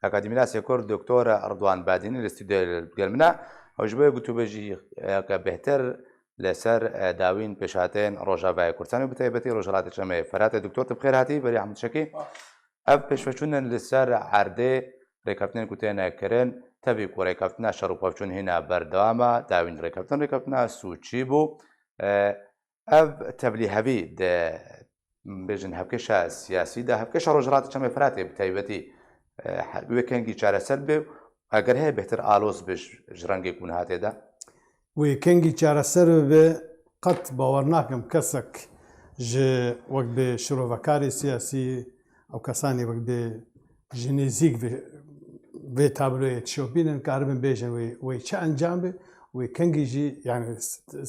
ئەکادیمیناسی کورد دکتۆرە ئەردوان بادینی لە استودیۆ گەل منە ئەوش بۆیە گوتوبێژی کە بهتر لەسەر داوین پێشهاتێن ڕۆژاوای کوردستان و بتایبەتی ڕۆژهەڵاتی چەمەیە فەراتێ دکتۆرتە بخێر هاتی بەری حەمدشەکی ئەف پێشوەچوونن لەسەر عەردێ ڕێککەوتنێن کوتێنەکردن تەبی و ڕێککەوتنە شەڕ و پەفچوون هێنا بەردەوامە داوین ڕێککەوتنە سوچی بوو ئەv تەبلی هەوی بێژن هەفکێشە سیاسیدا هەفکێشە ڕۆژهەڵاتی چەمەی فەراتێ بتایبەتی وێکەنگی چارەسەر بێ ئەگەر هەیە بهتر ئالۆز بێژ ژڕەنگێک بوون هاتێدا وێکەنگی چارەسەر بێ قەت باوەڕ ناکەم کەسێک وەک بێ شرۆڤەکاری سیاسی ئەو کەسانی وەک بێ ژنێزیک بێ تابلۆیەک شۆبینن کاربن بێژن وی چه ئەنجام بێ وێکەنگیژی یان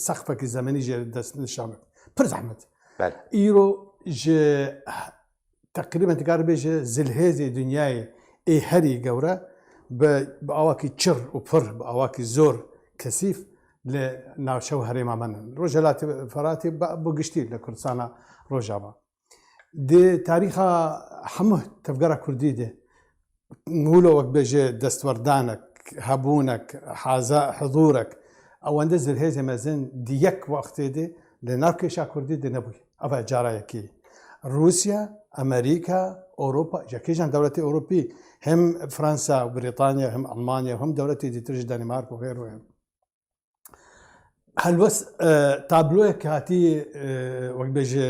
سەقفێکی زەمەنی ژێ دەست نیشان پر زەحمەت ئیرۆ تقریبا تکار بێژە زلهێزی دنیای ئێ هەری گەورە بە ئاواکی چڕ و پڕ بە ئاواکی زۆر کەسیف لە ناوچەو هەرێمامەنن ڕۆژهەڵاتی فەراتی بۆ گشتی لە کوردستانە ڕۆژاوە دێ تاریخا هەموو تەفگەرە کوردی دێ مولە وەک بێژێ دەستوەردانێک هەبوونێک حضورێک ئەوەندە زلهێزی مەزن دیەک وەختێ دێ لە ناو کێشا کوردی دێ نەبووی ئەڤە جارایەکی رووسیا ئەمریکا ئۆروپا یەکێژان دەوڵەتی ئۆروپی هەم فرانسا و بریتانیا هەم ئەڵمانیا هەم دەوڵەتی دیترش دەنمارک و غێڕۆیان هەلوەس تابلۆیەک هاتی وەک بێژێ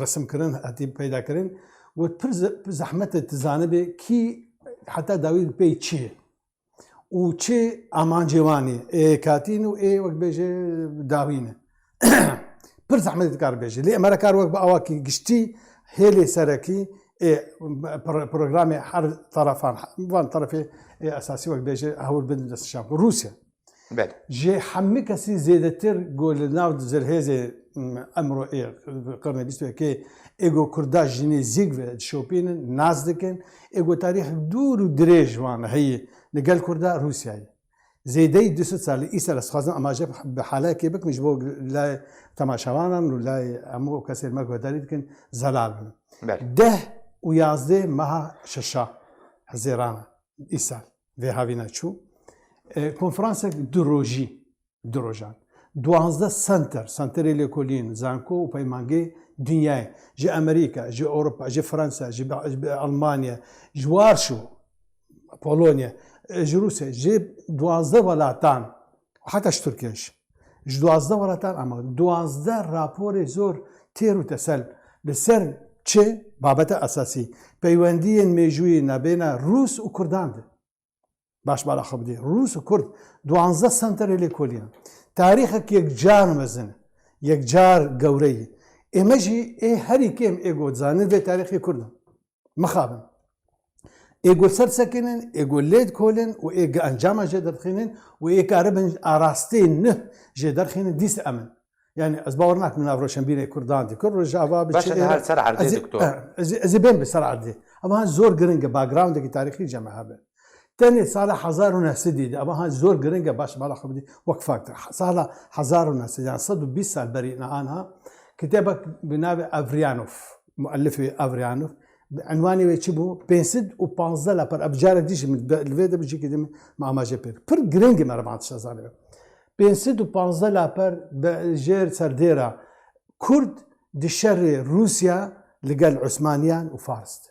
ڕسمکردن هاتی پەیداکردن و پر زەحمەتە تزانە بێ کی حتا داوی پێی چییە و چێ ئامانجێوانی کاتین و ئێ وەک بێژێ داوینە پر زەحمەت کار بێژێ لێ ئەمەرە کار وەک بە ئاواکی گشتی هێلێ سەرەکی پرۆگرامی هەر تەرەفان وان تەرەفێ ئەساسی وەک بێژێ هەوڵ بن دەستشان رووسیا ژێ هەموو کەسی زێدەتر گۆ لە ناو زەرهێزێ ئەمڕۆ قرنە بیستوەکێ ئێگۆ کووردا ژنێ زیگ شۆپینن ناز دەکەن ئێگۆ تاریخ دوور و درێژوانە هەیە لەگەل کووردا رووسایی زێدەی 200 ساڵی ئیسا لەسخوازن ئەماژە بە حالایەکێ بکمش بۆ لای تەماشاوانان و لای ئەموو کەسێر مەگۆداری بکەن زەلال بن 10 و 11 مەها شەشا هەزێرانە ئیسال vê havîna çû konferansek du rojan 12 senterê lêkolîn zanko û peymangê dinyayê ji Amerîka ji Ewropa ji Fransa ji Almanya ji Warşo Polonya ji Rusya ji 12 welatan heta ji Tirkiye ji 12 welatan ama 12 raporê zor têr û tesel li ser çi babeta esasî peywendiyên mêjûyî nebêna Rûs û Kurdan de baş bala xebdî Rûs û Kurd 12 senterê lêkolîn tarîxek yekcar mezin yekcar gewreyî ئێمە ژی ئێ هەری کێم ئێگۆ زانن vê tarîxê Kurdan mixabin ئێگۆ سەر سەکردن ئێگۆ لێت کۆلن و ئێگە ئەنجامە ژێ دەرخێنن و ئێ کارەبن ئاراستەی نە ژێ دەرخێنن دیست ئەمن یعنی ئەس باوەڕ ناکەم ناو ڕۆشنبیرێ کوردان دیکرد ڕۆژاوا ئەزی بێن بەسەر عەردێ ئەمە زۆر گرنگە باگراوندێکی تاریخی جەمە هەبێت تەنێ ساڵە 1970 ئەمە زۆر گرنگە باش باڵا خەبدی وەک فاکتر ساڵە 1920 سال بەری ئانها كتابك بنابي افريانوف مؤلف افريانوف عنواني ويتشي بو 515 لابر ابجار ديش من الفيدا بيجي كده مع ما جابير بر جرينج ما 14 سنه 515 لابر بجير سرديرا كرد دي شر روسيا لقال عثمانيان وفارس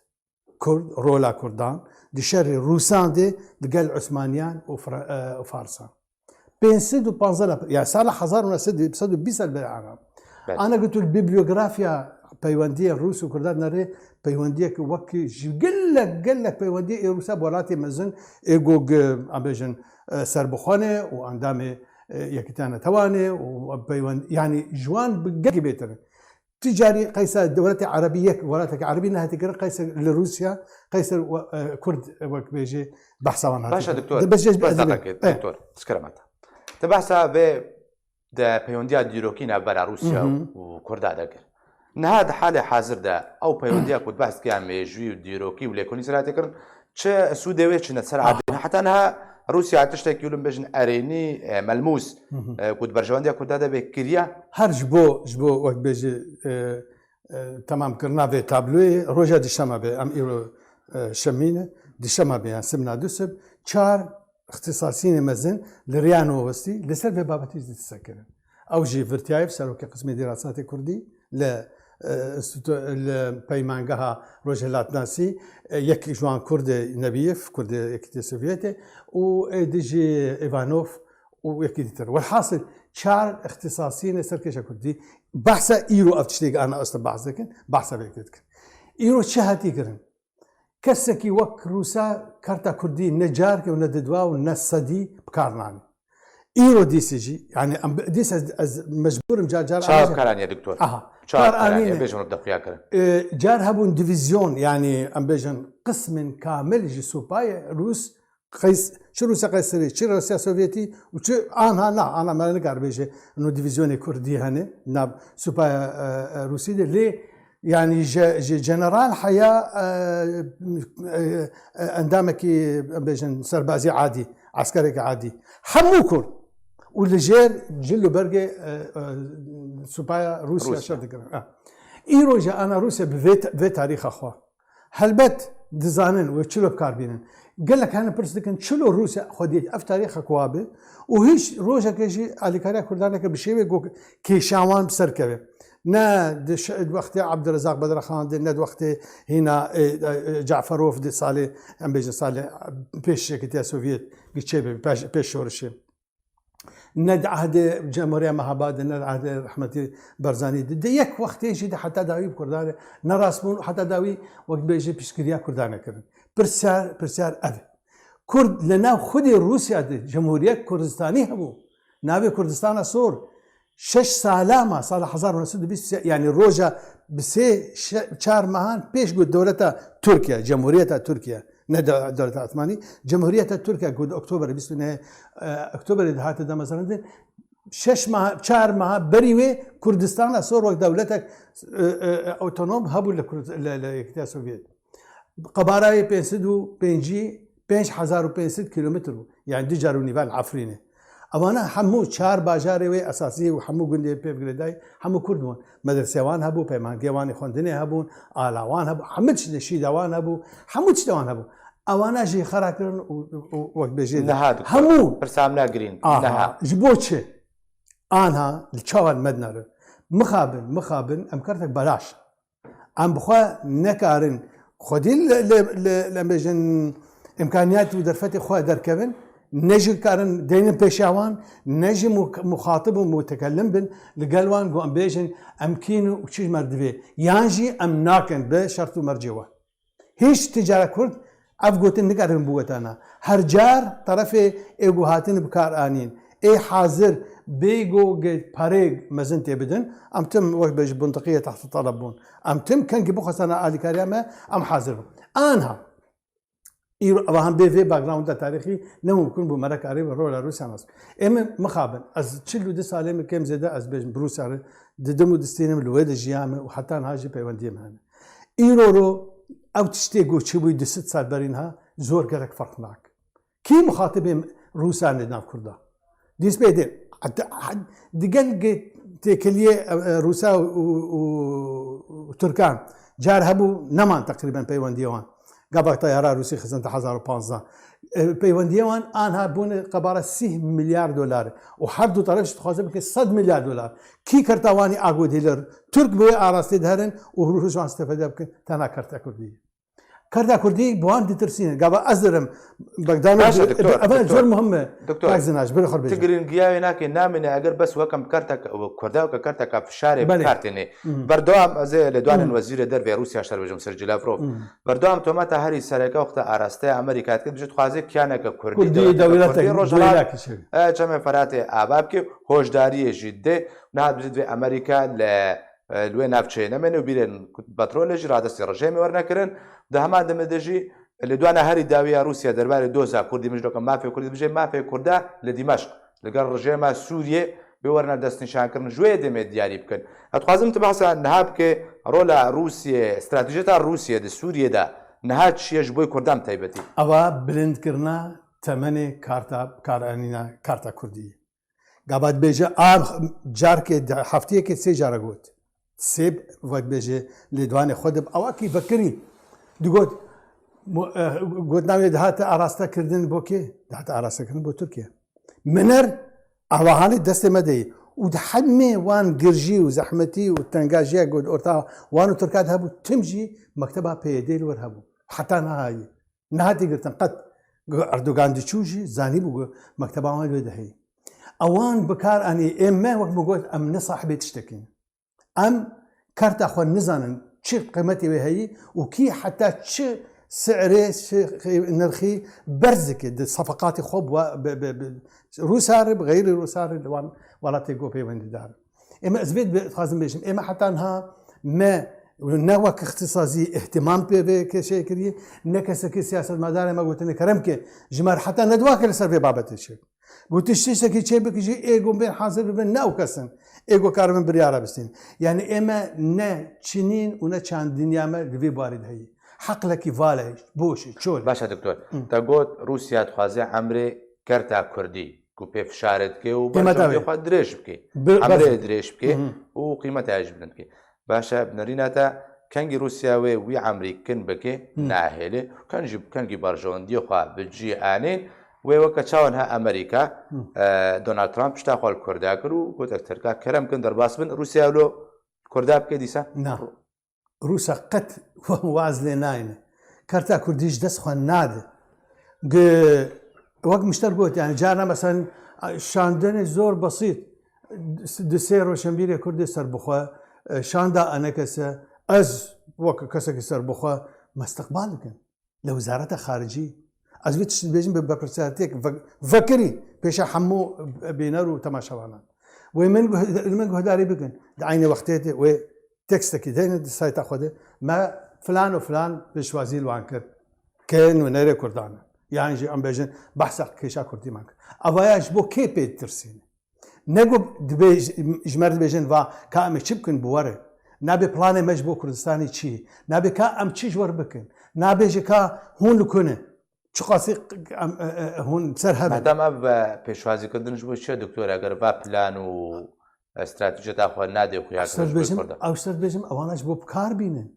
كرد رولا كردان دي شر روسان دي لقال عثمانيان وفارسان 515 لابر يعني صار 1920 بالعرب أنا قلت البيبليوغرافيا بيواندية الروس وكردان نري بيواندية وكي قال لك بيواندية روسا بولاتي مزن إيجوج أبيجن سربخانة وعندامي يكتانا تواني وبيواند يعني جوان بقى بيتر تجاري قيصر دولة عربية ولاتك عربية انها تقرا قيصر لروسيا قيصر كرد وك بيجي بحثا عنها باشا دكتور دكتور تشكرمت تبحثا ب دا پەیوەندیا دیرۆکینە بەرە رووسیا و کوردا دەکرد نەهاد حالێ حازردا ئەو پەیوەندیا کورد باسکیان مێژووی و دیرۆکی و لێکۆنی سەراتێکردن چ سوودەوێت چنە سەر عادن حتانها رووسیا تشتێکی ولم بێژن ئەرێنی مەلموس کورد بەرژەوەندیا کوردا دەبێت کریە هەر ji bo وەک بێژێ تەمامکردنا vê tabloyê roja dişema bê em îro şemîne دشەمە بیان سمنا دووسب 4 اختصاسینە مەزن لە ریانەوەستی لەسەر بێ بابەتی دسەکردن ئەو ژی ڤرتیایف سەرۆکی قسمی دیراساتی کوردی لە پەیمانگەها ڕۆژهەڵاتناسی یەکی ژوان کوردی نەبیف کوردی یەکیتی سوڤێتێ و دژی ئیڤانۆف و یەکی دیتر وەحاصل 4 اختصاسینە سەر کێشە کوردی بەحسە ئیرۆ ئەف شتێک ئانا ئەستە بەحس دەکەن بەحسە بێکرد کرد ئیرۆ چه هاتیکردن کەسێکی وەک رووسا کارتا کوردی نەجارکە و نەدەدوا و نەسەدی بکارنانی ئیرۆ دیسیژی یعنی دیس مەجبورم جارکارانیە دکتۆر جار هەبوون دیڤیزیۆن ینی ئەم بێژن قسمن کاملژی سوپایە رووس چ رووسیا قەیسری چ رووسیا سۆڤێتی و چ ئاها نا ئانامە نەکاربێژێ نو دیڤیزیۆنی کوردی هەنێ ناب سوپایە رووسی دێ لێ يعني جنرال حيا اندامكي بيجن سربازي عادي عسكري عادي حمو كل واللي جير جلو برقي سوبايا روسيا شرط ايرو جا انا روسيا بفي تاريخ اخوا هلبت دزانن وشلو بكاربينن قال لك انا برس دكن شلو روسيا خديت اف تاريخ اكوابه وهيش روجا كيجي على كاريا كردانك بشيء كيشاوان بسركبه نا وقتی عبدالرزاق بدرخان دی ند وقتی هنا جعفروف دی سالی ام بیش سالی پیش کتی سوویت گیچه پیش شورشه ند عهد جمهوریت مهاباد ند عهد رحمتی برزانی دی یک وقتی جد حتی داوی کردانه نراسمون حتی داوی وقت بیش پیشگیری کردانه کردن پرسیار اب کرد لنا خودی روسیا دی جمهوریت کردستانی همو ناوی کردستان سور 6 سالامە ساڵ 1920 ینی ڕۆژە بسێ 4 مەهان پێش گوت دەوڵەتە تورکیا جمهوریەتە تورکیا نە دەوڵەتە عوتمانی جمهوریەتە تورکیا گوت ئۆکتۆبر 29 ئۆکتۆبر هاتە دەمەزەرەندن 4 مەها بەریوێ کوردستانە سۆر وەک دەوڵەتێک ئۆتۆنۆم هەبوو لە یەکتیا سۆڤێت قەبارەی 5500 کیلومتر بوو یان 2 جار و نیڤال عەفرینێ ئەوانە هەموو 4 باژارەوەی ئەساسی و هەموو گوندێ پێبگرێدای هەموو کوردبوون مەدرسێوان هەبوو پەیمانگەوانی خوێندنێ هەبوون ئالاوان هەبوو هەموو شیداوان هەبوو هەموو شتەوان هەبوو ئەوانەژی خەراکردن وەک بێژێ هەموو پرسام ناگرین ji بۆ چێ ئانها چاوان مەدنەرن مخابن ئەم کارتێک بەلاش ئەم بخوا نەکارن خودی لە بێژن ئیمکانیات و دەرفەتی خوا دەرکەون نجي كارن دين بيشاوان نجي مخاطب ومتكلم بن لقلوان قو امبيجن امكينو وشي مردفي يانجي ام ناكن بشرط مرجوه هيش تجاره كرد افقوتن نقرن بوتانا هرجار طرفي ايغو هاتن بكار انين اي حاضر بيغو جيت باريغ مزنتي بدن ام تم وقت بيج بنطقيه تحت طلبون ام تم كان جيبو خسنا الي كريمه ام حاضر انها هم بي باك جراوند تاريخي نممكن بمرك قريب رولا روسيا ناس اما مخابن از تشلو دي سالم كم زياده از بيج بروسيا ددمو دستينم الواد جيام وحتى هاجي بيوندي معنا ايرو او تشتيغو تشبو دست سال برينها زور قرك فرقناك كي مخاطب روسيا ندنا كردا ديس بيدي دقن تكليه روسيا وتركان جار هبو نمان تقريبا بيونديوان قبل طيارة روسي خزنت 2015 بيونديوان آنها بون قبارة 6 مليار دولار وحردو طرفش تخوازم که 100 مليار دولار كي كرتواني آقود هيلر ترك بوي آراستی دهرن وروجوان استفاده بكن تانا كرتا كردي كرتا كردي بوان دي ترسين قبل أزرم بقدانو أبدا زور مهمة دكتور تقرين قياوي ناكي نامني أقر بس وكم كرتا كردا وكرتا في الشارع بكارتيني بردوام زي لدوان الوزير دربي روسيا شرب جم سيرجي لافروف بردوام توماتا هاري سرقة وقت أراسته أمريكا كده بجد خوازي كيانك كردي دولتك روجلات جمع فراتي أبابكي هوشداري جدي نهاد بجد في أمريكا لوين نافشي نمني وبيرن بترول جرادة سيرجيمي ورنكرن ده هما دمدجي اللي دوانا هاري داوية روسيا درباري دوزا كردي مجدوكا مافيا كردي بجي مافيا كردا لدمشق لقال رجيما سوريا بورنا دستنشان كرن جوية دمي دياري بكن اتخوازم تبحثا نهاب كي رولا روسيا استراتيجية روسيا دي سوريا دا نهاد شيء جبوي كردام تايبتي اوا بلند كرنا تمني كارانينا كارتا كردي قابد بيجا جاركي حفتيه كي سي جارة قوت سيب وقت بيجي لدواني خدب اواكي بكري دقوت قلت ناوي دهات أراستا كردن بوكي دهات أراستا كردن بو تركيا منر أوهاني دست مدي ودحمي وان قرجي وزحمتي والتنقاجيا قد أورتا وانو تركات هبو تمجي مكتبها بيديل ورهبو حتى نهاية قلت قد أردوغان دي تشوجي زاني بو مكتبها وان ودهي اوان بكار اني اما وقت مقول ام نصاحبي تشتكي ام كارت اخو نزانن شي قيمتي بهي وكي حتى شي سعري شي نرخي برزك صفقاتي خوب روسار بغير روسار ولا تيجو في وين دار اما ازبيت خازم بيشم اما حتى انها ما نوك اختصاصي اهتمام بكشي كري نكسك سياسه مدار ما قلت لك كرمك جمار حتى ندواك لسر في بابت الشيء قلت الشيء كي بك يجي ايجو بين حاضر بين ناو كسن ايجو كارمن برياره بستين يعني اما نا تشنين ونا كان دنيا ما في بارد هي حق لك فالي بوش شول باشا دكتور تقول روسيا تخازي عمري كرتا كردي كوبي فشارت كي وبرجع ياخذ دريش بكي عمري دريش بكي وقيمتها عجبنت بكي باشا بنريناتا كانجي روسياوي وي امريكان بكي ناهله كانجي برجون ديخوا بجي انين وكا تشاونها امريكا دونالد ترامب اشتاقوا الكردا كرو قلت تركا كرم كن درباس بن روسيا لو كردا بكي ديسا نعم روسا قد وازلي ناين كرتا كرديش دس خو ناد وقت مشتركوت يعني جانا مثلا شاندن زور بسيط دسيرو شمبيري كردي سربخوا شاندا انا كسا از وك كسا سربخوا ما استقبالك لوزاره خارجيه از بيتش بيجن ببرساتيك فكري بيش حمو بينرو تماشاوانا ومن هداري بكن عيني وقتيتي و تكستك دين السايت اخذه ما فلان وفلان بشوازي الوانكر كان ونري كردان يعني جي ام بيجن بحث كيشا كردي مانك افاياج بو كي بي ترسين نگو دبيج جمرد بيجن وا كام تشبكن بوره نابي بلان مجبو كردستاني چي نابي كا ام چي جور بكن نابي جكا هون لكونه چقاسی هون بسر هذا مادام اب پیشوازی کردنش بود چه دکتر اگر با پلان و استراتژی تاخو نادی و خیال او استاد بيجم اواناش بو بكار بينن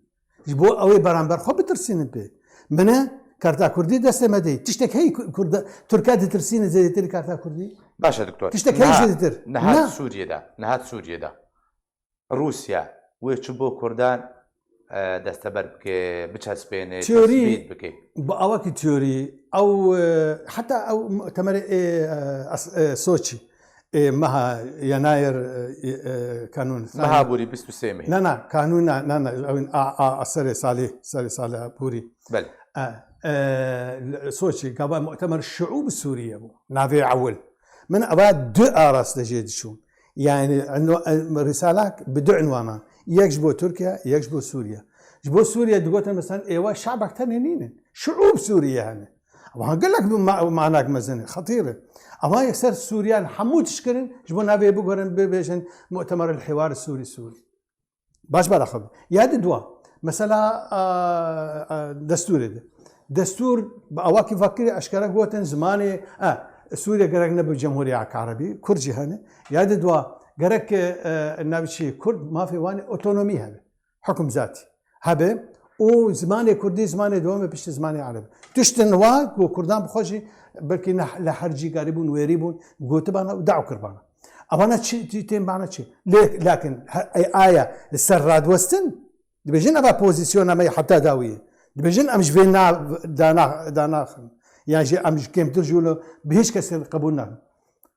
جبو اوي برانبر خو بترسين به منه كارتا كردي دست مدي تشتك هي كرد تركيا ترسين زي تري كارتا كردي باشا دكتور تشتك هي زي نهات سوريا ده روسيا ويتشبو كردان دستبر بكي بتشسبين تسبيد بكي باوكي تيوري او حتى او مؤتمر سوتشي مها يناير قانون مها بوري بستو سيمي لا قانون لا صالح بوري بل سوتشي قبل مؤتمر الشعوب السورية نافي عول من اباد دو ارس دجيد شو يعني انه رسالة بدو عنوانها يجبو تركيا يجبو سوريا جبو سوريا دقوتنا مثلا ايوا شعبك تنينين شعوب سوريا يعني وهنقول لك معناك مزنه خطيره اما يكسر سوريا حمود تشكرن جبو نافي بقرن بيجن مؤتمر الحوار السوري باش بالاخذ يا دوا مثلا دستور باواكي فكري اشكرك قوتن زماني سوريا قرقنا بالجمهوريه العربيه كرجي هنا يا دوا قرك النابشي كرد ما في واني اوتونومي هذا حكم ذاتي هذا وزماني كردي زماني دوامي بيش زماني عربي تشتن واق وكردان بخوشي بلكي لحرجي قريبون ويريبون قلت بانا ودعوا كربانا ابانا تشي معنا شيء لكن اي ايه السراد وستن بيجن ابا بوزيسيون ما حتى داويه بيجن امش فينا دانا يعني جي امش كيم ترجولو بهيش كسر قبولنا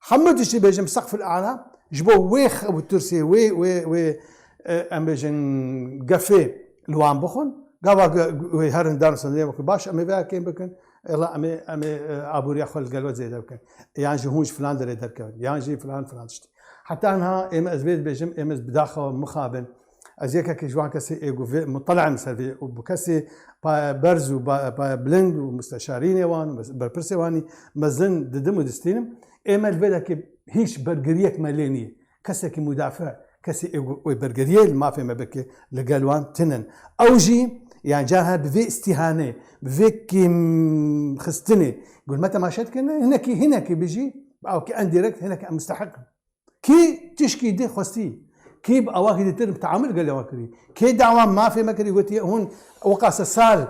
حمد شي بيجن سقف الاعلى جبو ويخ ابو الترسي وي ام بيجن قفي لوان بخون قوا هرن دارسون ديما باش امي بها كيم بكن لا امي ابو رياخ القلوه زي ذاك يعني هونش فلان دري درك يعني فلان تشتي حتى انها ام از بيت بيجم ام از بداخل مخابن ازيك كي جوان كسي ايغو مطلع مسافي وبكسي برز وبلند ومستشارين يوان بربرسي واني مزن ددم دستينم ام البدك هيش برجريك ماليني كسي مدافع كسي ايغو برجريه ما في ما بك لقالوان تنن اوجي يعني جاها بفي استهانه بفي خستني يقول متى ما شت كنا هناك بيجي او كي انديركت هناك مستحق كي تشكي دي خستي كيف أواخد يترم تعامل قال لي واكري كي دعوة ما في مكري قلت هون وقاس السال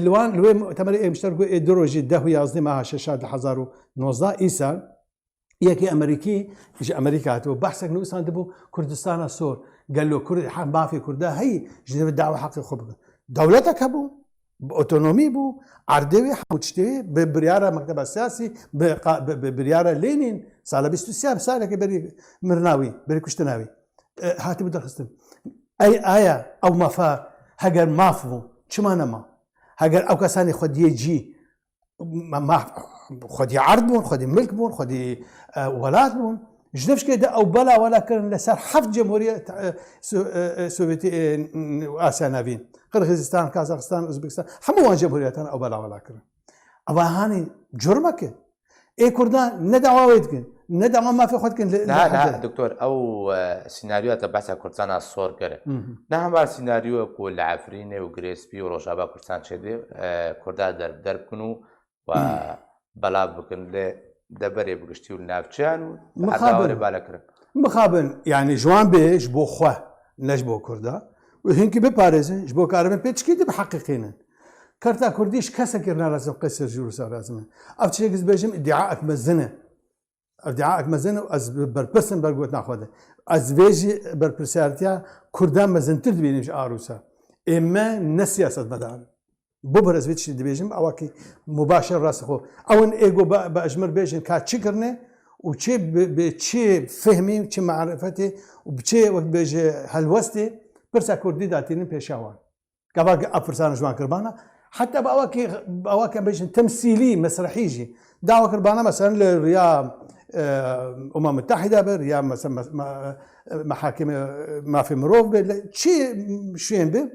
لوان لوي مؤتمر مشترك ایدئولوژی 10 و 11 ماه 2019 ایسان یکی امریکا تو بحث کنه ایسان دبو کردستان سور قال له كرد ما في كردا هي جنب الدعوه حق خبر دولتك ابو باوتونومي بو عردوي حموتشتي ببرياره مكتب السياسي ببرياره لينين صار 27 سالك بري مرناوي بري كشتناوي هاتي بدر خستم اي ايه او ما فا هاجر مافو شما ما هاجر او كساني خد يجي ما خد عرض بون خد ملك بون خد ولاد بون جنفش كده او بلا ولا كان لسر حفظ جمهوريه سوفيتي اسيا نافين قرغيزستان كازاخستان اوزبكستان حموان جمهوريتنا او بلا ولا كان ابا هاني جرمك اي كردان ندعوا ويدكن ندعوا ما في خدكن لا دكتور او سيناريو تبعث كردستان الصور كره نعم سيناريو كل عفرينه وغريسبي وروجابا كردستان شدي كردان درب كنو و بلا بكن دبري بقشتي والنافشان مخابن يعني جوان بيش بو خواه نش بو كردا وهنكي بباريزن جبو كارمن بيتش كده بحقيقين كرتا كرديش كسا كرنا لازم قصر جلوسا لازم افتشي قز بيجم ادعاءك مزنه از برپرسن برگوت ناخوده از ویجی برپرسیارتیا کردان مزنتر بینیش آروسا اما نسیاست بدان ببرز ویچ دبیجم اواکی مباشر راست خو اون ایگو با اجمر بیجن که چی کرنه و چه به چه فهمی چه معرفتی و بچه وقت بیجه هلوستی پرسا کردی داتینن پیشاوان کباگ افرسان جوان کربانا حتى بأواكي بیجن تمثيلي مسرحيجي دعوة كربانا مثلا لريا متحدة بريا مثلا محاكم ما في مروف شيء شين به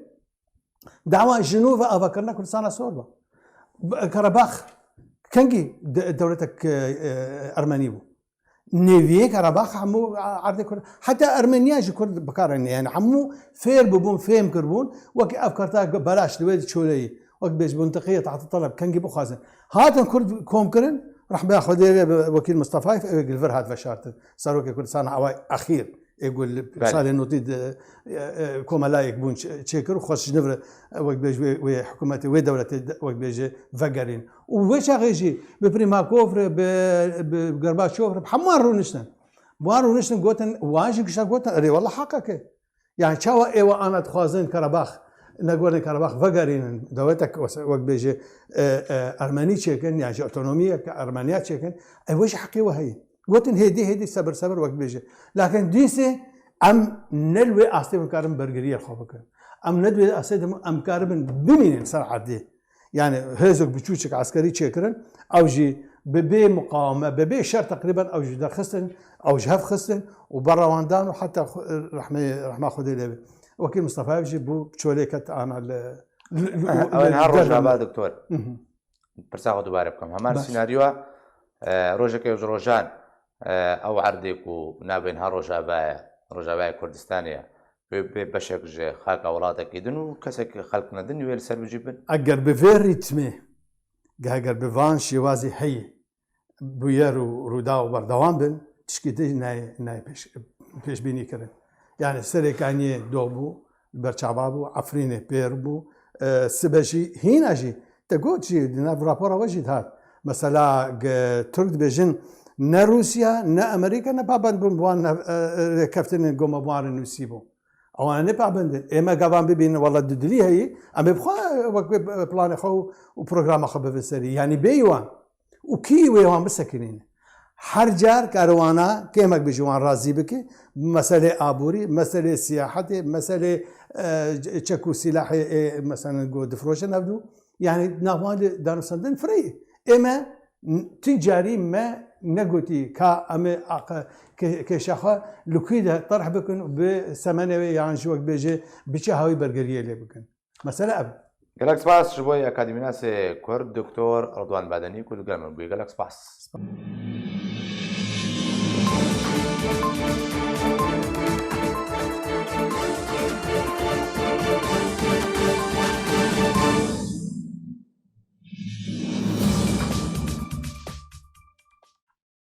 دعوة جنوبا أفكرنا كردستان سوربا كرباخ كنجي دولتك أرمنيبو نيفيه كرباخ عمو عرض كرد حتى أرمينيا جي كرد بكارن يعني عمو فير ببون فيم كربون وكي أفكرتها بلاش لويد شولي وقت بيج منطقية تحت الطلب كنجي بخازن هذا كرد كوم كرن راح بياخذ وكيل مصطفى يقول فرهاد فشارت صاروا كردستان أخير يقول صار النوتيد كوما لا يكبون تشيكر وخاص نفر وقت بيجي وحكومتي ودولة وقت بيجي فقرين وويش أغيجي ببريماكوف بقرباتشوف بحمارو نشنا بوارو نشنا قوتن واجي كشا قوتن أري والله حقك يعني شاوا إيوا أنا تخازن كرباخ نقول كرباخ فقرين دولتك وقت بيجي أرمني تشيكن يعني أوتونومية أرمنيا تشيكن أي ويش حقي وهي قوتن هيدي صبر وقت بيجي لكن ديسي ام نلوي استيم كارم برجريه خبك ام ندوي اسيد ام كارم بمين صراحه دي يعني هزك بتشوشك عسكري تشكرن او جي ببي مقاومه ببي شر تقريبا او جي خصن او جهف خصن وبرا واندان وحتى رحمه خذي له وكيل مصطفى يجي بو بشوليكت انا وين هالرجع دكتور برساخذ دوباركم همان سيناريو روجك روجان او عردك ونابين هالرجابايا كردستانيا بشك جي خلق اولادك يدنو كسك خلقنا دنيا ويل سر بجيبن اگر بفير ريتمي اگر بفان شوازي حي بويرو روداو بردوان بن تشكيتي ناي پیش بینی کرد يعني سريكاني دوبو برچابابو عفرينه بيربو سبجي هيناجي تقول شي ناف رابورا وجد هذا مثلا ترك بيجن نا روسيا نا امريكا نا بابند بوان كافتن قوم بوان نسيبو او انا بابند اما قابان ببين والله ددلي هي ام بخوا بلان خو وبروجرام خو بفسري يعني بيوان وكي ويوان مسكنين حرجار كاروانا كيمك بجوان رازي بك مسألة عبوري مسألة سياحة مسألة تشكو سلاحي مثلا جو دفروشن ابدو يعني ناوان دانو سندن فري اما تجاري ما نقولتي كأم كشخة لكيدة طرح بكون بثمانية يعني شو بيجي بشهوي برجرية اللي بكون مسألة أب. قالك سباس شبوي أكاديمي ناس كورد دكتور رضوان بادني كل قال من بيقالك سباس.